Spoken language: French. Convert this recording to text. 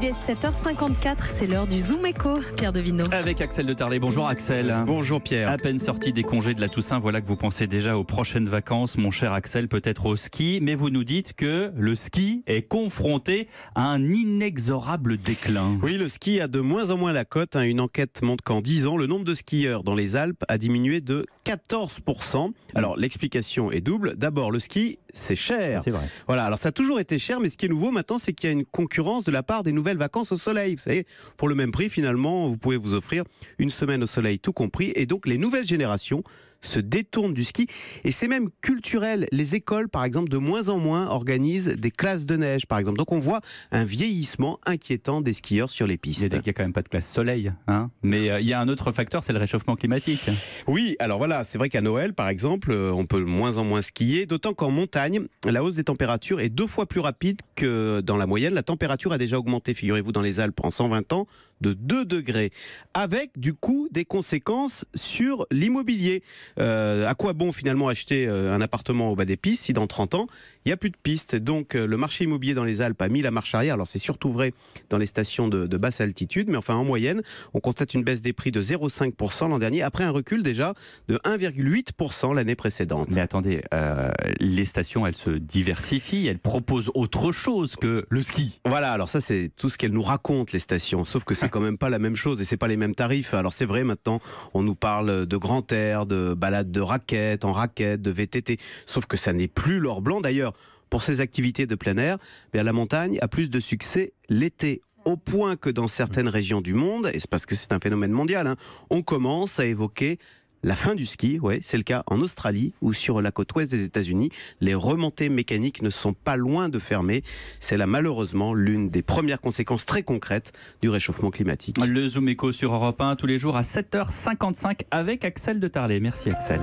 est 7h54, c'est l'heure du Zoom Éco. Pierre Devinot. Avec Axel de Tarlet. Bonjour Axel. Bonjour Pierre. À peine sorti des congés de la Toussaint, voilà que vous pensez déjà aux prochaines vacances, mon cher Axel, peut-être au ski. Mais vous nous dites que le ski est confronté à un inexorable déclin. Oui, le ski a de moins en moins la cote. Une enquête montre qu'en 10 ans, le nombre de skieurs dans les Alpes a diminué de 14%. Alors l'explication est double. D'abord, le ski, c'est cher. C'est vrai. Voilà, alors ça a toujours été cher, mais ce qui est nouveau maintenant, c'est qu'il y a une concurrence de la part des nouvelles vacances au soleil. Vous savez, pour le même prix, finalement, vous pouvez vous offrir une semaine au soleil tout compris. Et donc, les nouvelles générations se détournent du ski. Et c'est même culturel. Les écoles, par exemple, de moins en moins organisent des classes de neige, par exemple. Donc, on voit un vieillissement inquiétant des skieurs sur les pistes. Il n'y a quand même pas de classe soleil. Mais il y a un autre facteur, c'est le réchauffement climatique. Oui, alors voilà, c'est vrai qu'à Noël, par exemple, on peut de moins en moins skier, d'autant qu'en montagne, la hausse des températures est 2 fois plus rapide que dans la moyenne. La température a déjà augmenté, figurez-vous, dans les Alpes en 120 ans, de 2 degrés, avec du coup des conséquences sur l'immobilier. À quoi bon finalement acheter un appartement au bas des pistes si dans 30 ans, il n'y a plus de pistes. Donc le marché immobilier dans les Alpes a mis la marche arrière. Alors c'est surtout vrai dans les stations de basse altitude, mais enfin en moyenne, on constate une baisse des prix de 0,5% l'an dernier, après un recul déjà de 1,8% l'année précédente. Mais attendez, les stations, elles se diversifient, elles proposent autre chose que le ski. Voilà, alors ça c'est tout ce qu'elles nous racontent, les stations, sauf que c'est quand même pas la même chose et c'est pas les mêmes tarifs. Alors c'est vrai, maintenant on nous parle de grand air, de balades de raquettes, en raquettes, de VTT, sauf que ça n'est plus l'or blanc. D'ailleurs, pour ces activités de plein air, la montagne a plus de succès l'été. Au point que dans certaines régions du monde, et c'est parce que c'est un phénomène mondial, on commence à évoquer la fin du ski. Ouais, c'est le cas en Australie ou sur la côte ouest des États-Unis. Les remontées mécaniques ne sont pas loin de fermer. C'est là malheureusement l'une des premières conséquences très concrètes du réchauffement climatique. Le Zoom Éco sur Europe 1 tous les jours à 7h55 avec Axel de Tarlet. Merci Axel.